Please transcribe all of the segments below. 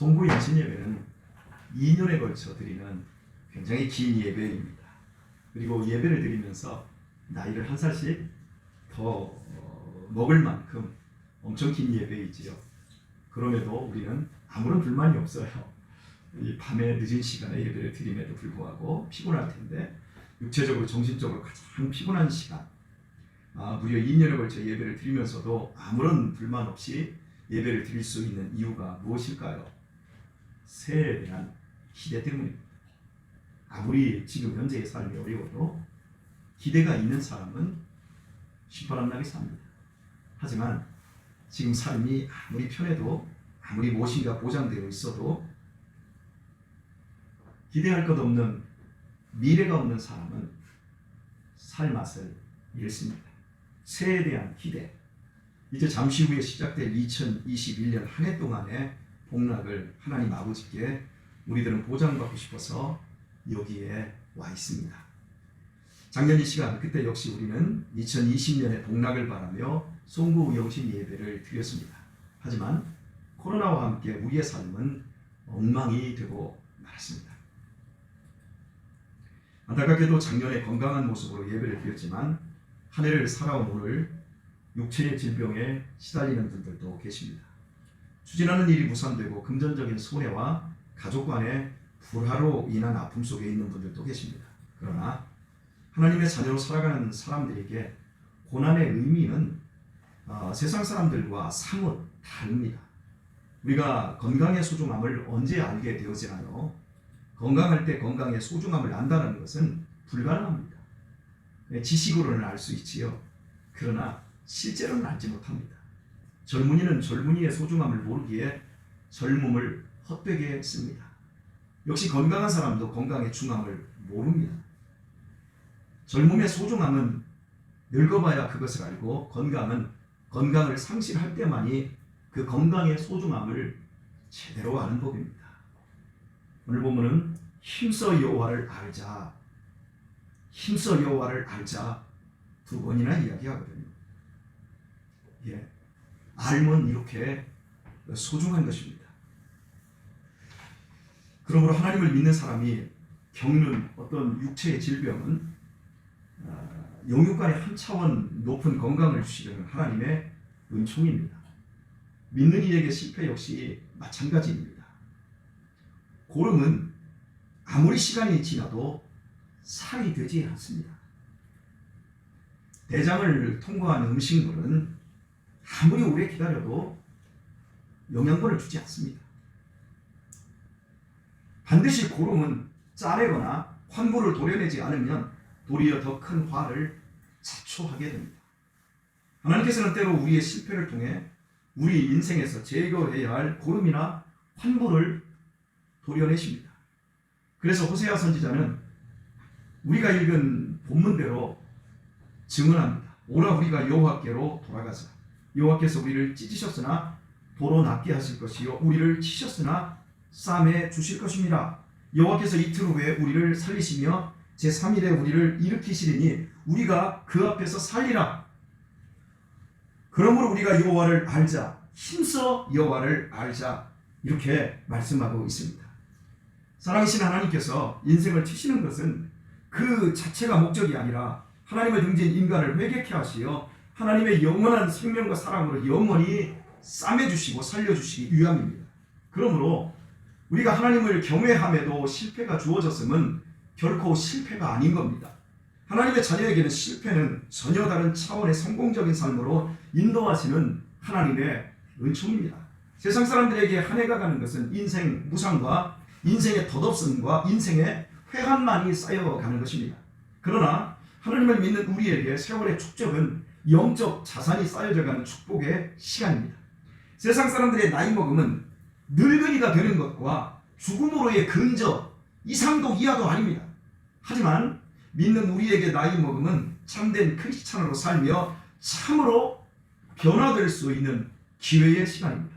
송구 영신 예배는 2년에 걸쳐 드리는 굉장히 긴 예배입니다. 그리고 예배를 드리면서 나이를 한 살씩 더 먹을 만큼 엄청 긴 예배이지요. 그럼에도 우리는 아무런 불만이 없어요. 이 밤에 늦은 시간에 예배를 드림에도 불구하고 피곤할 텐데 육체적으로 정신적으로 가장 피곤한 시간, 무려 2년에 걸쳐 예배를 드리면서도 아무런 불만 없이 예배를 드릴 수 있는 이유가 무엇일까요? 새해에 대한 기대 때문입니다. 아무리 지금 현재의 삶이 어려워도 기대가 있는 사람은 시퍼런나게 삽니다. 하지만 지금 삶이 아무리 편해도 아무리 무엇인가 보장되어 있어도 기대할 것 없는 미래가 없는 사람은 살 맛을 잃습니다. 새해에 대한 기대, 이제 잠시 후에 시작될 2021년 한 해 동안의 복락을 하나님 아버지께 우리들은 보장받고 싶어서 여기에 와 있습니다. 작년 이 시간 그때 역시 우리는 2020년의 복락을 바라며 송구 영신 예배를 드렸습니다. 하지만 코로나와 함께 우리의 삶은 엉망이 되고 말았습니다. 안타깝게도 작년에 건강한 모습으로 예배를 드렸지만 한 해를 살아온 오늘 육체의 질병에 시달리는 분들도 계십니다. 추진하는 일이 무산되고 금전적인 손해와 가족 간의 불화로 인한 아픔 속에 있는 분들도 계십니다. 그러나 하나님의 자녀로 살아가는 사람들에게 고난의 의미는 세상 사람들과 사뭇 다릅니다. 우리가 건강의 소중함을 언제 알게 되어지나요? 건강할 때 건강의 소중함을 안다는 것은 불가능합니다. 지식으로는 알 수 있지요. 그러나 실제로는 알지 못합니다. 젊은이는 젊은이의 소중함을 모르기에 젊음을 헛되게 씁니다. 역시 건강한 사람도 건강의 중함을 모릅니다. 젊음의 소중함은 늙어봐야 그것을 알고 건강은 건강을 상실할 때만이 그 건강의 소중함을 제대로 아는 법입니다. 오늘 본문은 힘써 여호와를 알자, 힘써 여호와를 알자 두 번이나 이야기하거든요. 알면 이렇게 소중한 것입니다. 그러므로 하나님을 믿는 사람이 겪는 어떤 육체의 질병은 영육간의 한 차원 높은 건강을 주시려는 하나님의 은총입니다. 믿는 이에게 실패 역시 마찬가지입니다. 고름은 아무리 시간이 지나도 살이 되지 않습니다. 대장을 통과한 음식물은 아무리 오래 기다려도 영양분을 주지 않습니다. 반드시 고름은 짜내거나 환부를 도려내지 않으면 도리어 더 큰 화를 자초하게 됩니다. 하나님께서는 때로 우리의 실패를 통해 우리 인생에서 제거해야 할 고름이나 환부를 도려내십니다. 그래서 호세아 선지자는 우리가 읽은 본문대로 증언합니다. 오라 우리가 여호와께로 돌아가자. 여호와께서 우리를 찢으셨으나 도로 낫게 하실 것이요 우리를 치셨으나 싸매 주실 것입니다. 여호와께서 이틀 후에 우리를 살리시며 제3일에 우리를 일으키시리니 우리가 그 앞에서 살리라. 그러므로 우리가 여호와를 알자, 힘써 여호와를 알자, 이렇게 말씀하고 있습니다. 사랑이신 하나님께서 인생을 치시는 것은 그 자체가 목적이 아니라 하나님의 등진 인간을 회개케 하시어 하나님의 영원한 생명과 사랑으로 영원히 싸매주시고 살려주시기 위함입니다. 그러므로 우리가 하나님을 경외함에도 실패가 주어졌음은 결코 실패가 아닌 겁니다. 하나님의 자녀에게는 실패는 전혀 다른 차원의 성공적인 삶으로 인도하시는 하나님의 은총입니다. 세상 사람들에게 한 해가 가는 것은 인생 무상과 인생의 덧없음과 인생의 회한만이 쌓여가는 것입니다. 그러나 하나님을 믿는 우리에게 세월의 축적은 영적 자산이 쌓여져가는 축복의 시간입니다. 세상 사람들의 나이 먹음은 늙은이가 되는 것과 죽음으로의 근저 이상도 이하도 아닙니다. 하지만 믿는 우리에게 나이 먹음은 참된 크리스찬으로 살며 참으로 변화될 수 있는 기회의 시간입니다.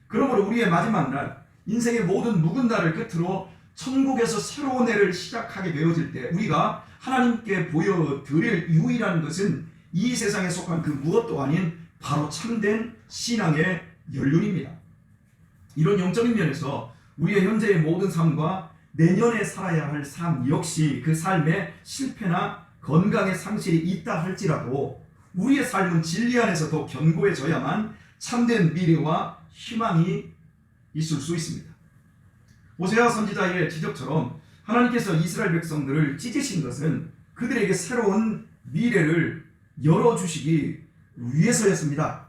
그러므로 우리의 마지막 날, 인생의 모든 묵은 날을 끝으로 천국에서 새로운 해를 시작하게 되어질 때 우리가 하나님께 보여드릴 유일한 것은 이 세상에 속한 그 무엇도 아닌 바로 참된 신앙의 연륜입니다. 이런 영적인 면에서 우리의 현재의 모든 삶과 내년에 살아야 할 삶 역시 그 삶에 실패나 건강의 상실이 있다 할지라도 우리의 삶은 진리 안에서 더 견고해져야만 참된 미래와 희망이 있을 수 있습니다. 호세아 선지자의 지적처럼 하나님께서 이스라엘 백성들을 찢으신 것은 그들에게 새로운 미래를 열어주시기 위해서였습니다.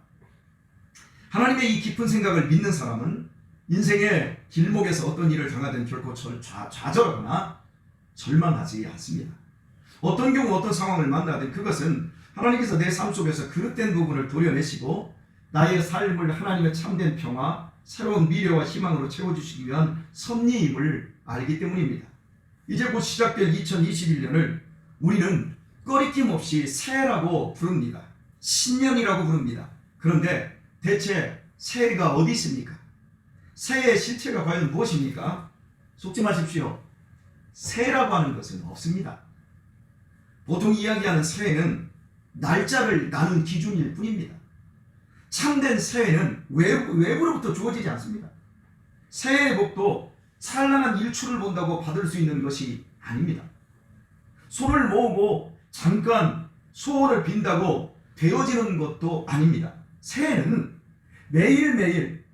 하나님의 이 깊은 생각을 믿는 사람은 인생의 길목에서 어떤 일을 당하든 결코 좌절하거나 절망하지 않습니다. 어떤 경우 어떤 상황을 만나든 그것은 하나님께서 내 삶 속에서 그릇된 부분을 도려내시고 나의 삶을 하나님의 참된 평화, 새로운 미래와 희망으로 채워주시기 위한 섭리임을 알기 때문입니다. 이제 곧 시작될 2021년을 우리는 꺼리낌 없이 새해라고 부릅니다. 신년이라고 부릅니다. 그런데 대체 새해가 어디 있습니까? 새해의 실체가 과연 무엇입니까? 속지 마십시오. 새해라고 하는 것은 없습니다. 보통 이야기하는 새해는 날짜를 나눈 기준일 뿐입니다. 참된 새해는 외부로부터 주어지지 않습니다. 새해의 복도 찬란한 일출을 본다고 받을 수 있는 것이 아닙니다. 손을 모으고 잠깐 소원을 빈다고 되어지는 것도 아닙니다. 새해는 매일매일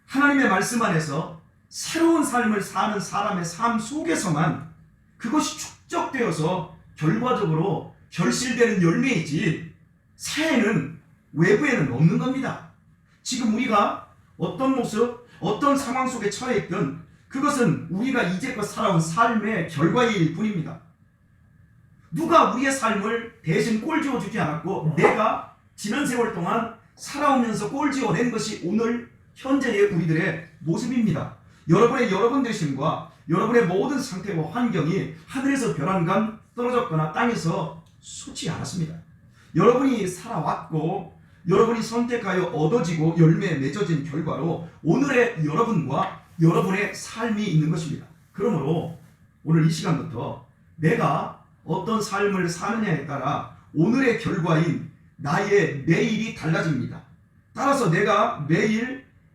하나님의 말씀 안에서 새로운 삶을 사는 사람의 삶 속에서만 그것이 축적되어서 결과적으로 결실되는 열매이지 새해는 외부에는 없는 겁니다. 지금 우리가 어떤 모습, 어떤 상황 속에 처해 있든 그것은 우리가 이제껏 살아온 삶의 결과일 뿐입니다. 누가 우리의 삶을 대신 꼴지어 주지 않았고 내가 지난 세월 동안 살아오면서 꼴지어 낸 것이 오늘 현재의 우리들의 모습입니다. 여러분 되심과 여러분의 모든 상태와 환경이 하늘에서 벼랑간 떨어졌거나 땅에서 솟지 않았습니다. 여러분이 살아왔고 여러분이 선택하여 얻어지고 열매에 맺어진 결과로 오늘의 여러분과 여러분의 삶이 있는 것입니다. 그러므로 오늘 이 시간부터 내가 어떤 삶을 사느냐에 따라 오늘의 결과인 나의 내일이 달라집니다. 따라서 내가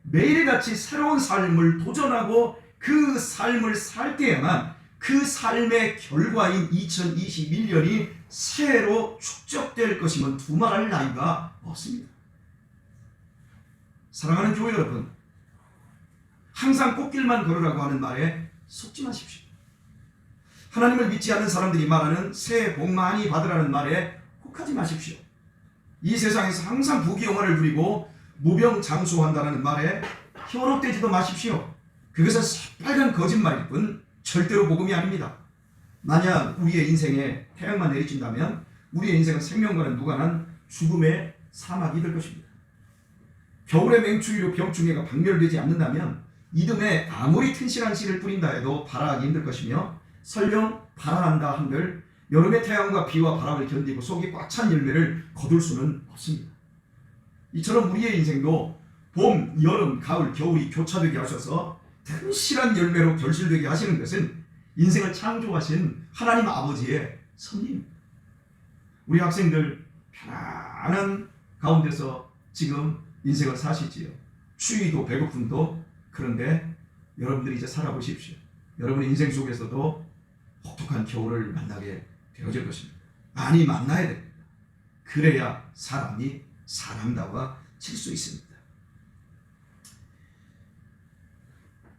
매일같이 새로운 삶을 도전하고 그 삶을 살 때에만 그 삶의 결과인 2021년이 새해로 축적될 것이면 두말할 나위가 없습니다. 사랑하는 교회 여러분, 항상 꽃길만 걸으라고 하는 말에 속지 마십시오. 하나님을 믿지 않는 사람들이 말하는 새해 복 많이 받으라는 말에 혹하지 마십시오. 이 세상에서 항상 부귀영화를 누리고 무병장수한다는 말에 현혹되지도 마십시오. 그것은 새빨간 거짓말일 뿐 절대로 복음이 아닙니다. 만약 우리의 인생에 태양만 내리친다면 우리의 인생은 생명과는 무관한 죽음의 사막이 될 것입니다. 겨울의 맹추위로 병충해가 박멸되지 않는다면 이듬해 아무리 튼실한 씨를 뿌린다 해도 발아하기 힘들 것이며 설령 발아한다 한들 여름의 태양과 비와 바람을 견디고 속이 꽉 찬 열매를 거둘 수는 없습니다. 이처럼 우리의 인생도 봄, 여름, 가을, 겨울이 교차되게 하셔서 튼실한 열매로 결실되게 하시는 것은 인생을 창조하신 하나님 아버지의 섭리입니다. 우리 학생들 편안한 가운데서 지금 인생을 사시지요. 추위도 배고픔도. 그런데 여러분들이 이제 살아보십시오. 여러분의 인생 속에서도 혹독한 겨울을 만나게 되어질 것입니다. 많이 만나야 됩니다. 그래야 사람이 사람다워질 수 있습니다.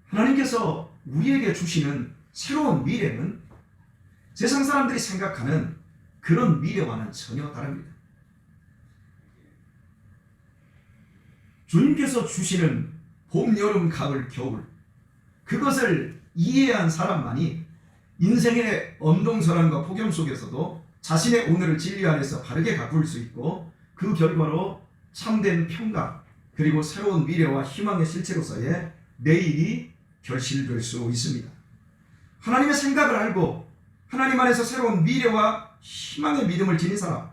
하나님께서 우리에게 주시는 새로운 미래는 세상 사람들이 생각하는 그런 미래와는 전혀 다릅니다. 주님께서 주시는 봄, 여름, 가을, 겨울, 그것을 이해한 사람만이 인생의 언동선언과 폭염 속에서도 자신의 오늘을 진리 안에서 바르게 가꿀 수 있고 그 결과로 참된 평강 그리고 새로운 미래와 희망의 실체로서의 내일이 결실될 수 있습니다. 하나님의 생각을 알고 하나님 안에서 새로운 미래와 희망의 믿음을 지닌 사람,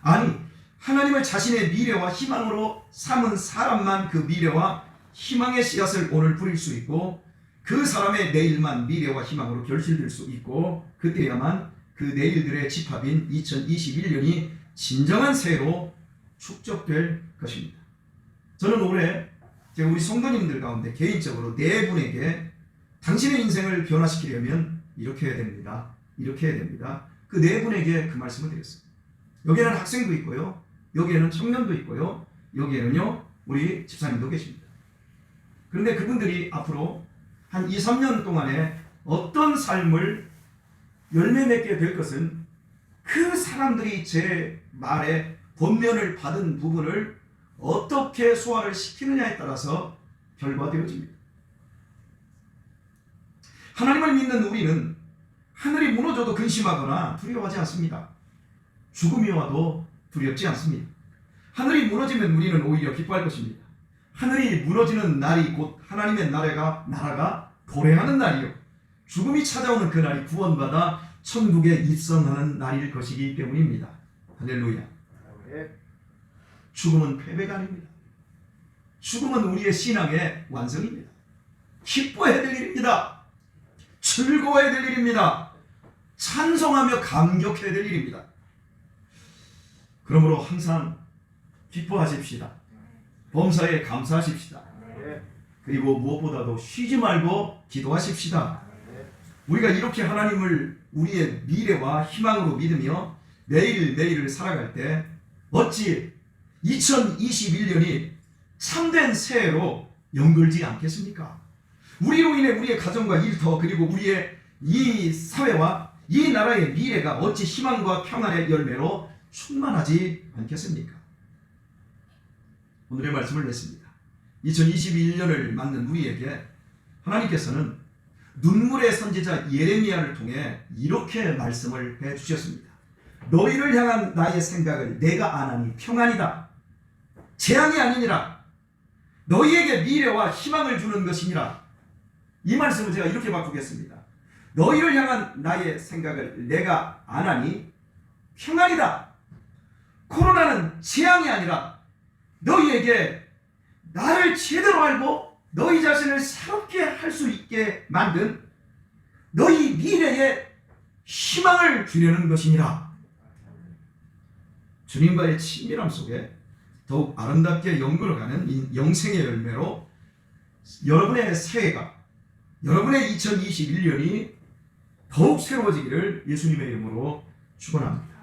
아니 하나님을 자신의 미래와 희망으로 삼은 사람만 그 미래와 희망의 씨앗을 오늘 뿌릴 수 있고 그 사람의 내일만 미래와 희망으로 결실될 수 있고 그때야만 그 내일들의 집합인 2021년이 진정한 새해로 축적될 것입니다. 저는 올해 제가 우리 성도님들 가운데 개인적으로 네 분에게 당신의 인생을 변화시키려면 이렇게 해야 됩니다. 이렇게 해야 됩니다. 그 네 분에게 그 말씀을 드렸습니다. 여기에는 학생도 있고요. 여기에는 청년도 있고요. 여기에는요 우리 집사님도 계십니다. 그런데 그분들이 앞으로 한 2, 3년 동안에 어떤 삶을 열매 맺게 될 것은 그 사람들이 제 말에 권면을 받은 부분을 어떻게 소화를 시키느냐에 따라서 결과되어집니다. 하나님을 믿는 우리는 하늘이 무너져도 근심하거나 두려워하지 않습니다. 죽음이 와도 두렵지 않습니다. 하늘이 무너지면 우리는 오히려 기뻐할 것입니다. 하늘이 무너지는 날이 곧 하나님의 나라가 도래하는 날이요, 죽음이 찾아오는 그 날이 구원받아 천국에 입성하는 날일 것이기 때문입니다. 할렐루야. 죽음은 패배가 아닙니다. 죽음은 우리의 신앙의 완성입니다. 기뻐해야 될 일입니다. 즐거워해야 될 일입니다. 찬송하며 감격해야 될 일입니다. 그러므로 항상 기뻐하십시다. 범사에 감사하십시다. 그리고 무엇보다도 쉬지 말고 기도하십시다. 우리가 이렇게 하나님을 우리의 미래와 희망으로 믿으며 매일매일을 살아갈 때 어찌 2021년이 참된 새해로 연결지 않겠습니까? 우리로 인해 우리의 가정과 일터 그리고 우리의 이 사회와 이 나라의 미래가 어찌 희망과 평안의 열매로 충만하지 않겠습니까? 오늘의 말씀을 냈습니다. 2021년을 맞는 우리에게 하나님께서는 눈물의 선지자 예레미야를 통해 이렇게 말씀을 해주셨습니다. 너희를 향한 나의 생각을 내가 아나니 평안이다. 재앙이 아니니라. 너희에게 미래와 희망을 주는 것이니라. 이 말씀을 제가 이렇게 바꾸겠습니다. 너희를 향한 나의 생각을 내가 아나니 평안이다. 코로나는 재앙이 아니라 너희에게 나를 제대로 알고 너희 자신을 새롭게 할 수 있게 만든 너희 미래에 희망을 주려는 것이니라. 주님과의 친밀함 속에 더욱 아름답게 연결어가는 영생의 열매로 여러분의 새해가, 여러분의 2021년이 더욱 새로워지기를 예수님의 이름으로 축원합니다.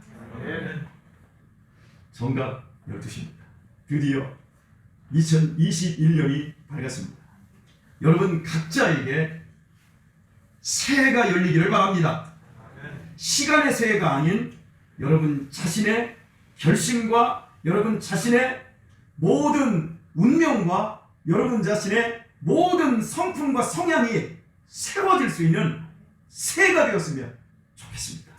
정답 12시입니다. 드디어 2021년이 밝았습니다. 여러분 각자에게 새해가 열리기를 바랍니다. 시간의 새해가 아닌 여러분 자신의 결심과 여러분 자신의 모든 운명과 여러분 자신의 모든 성품과 성향이 새로워질 수 있는 새해가 되었으면 좋겠습니다.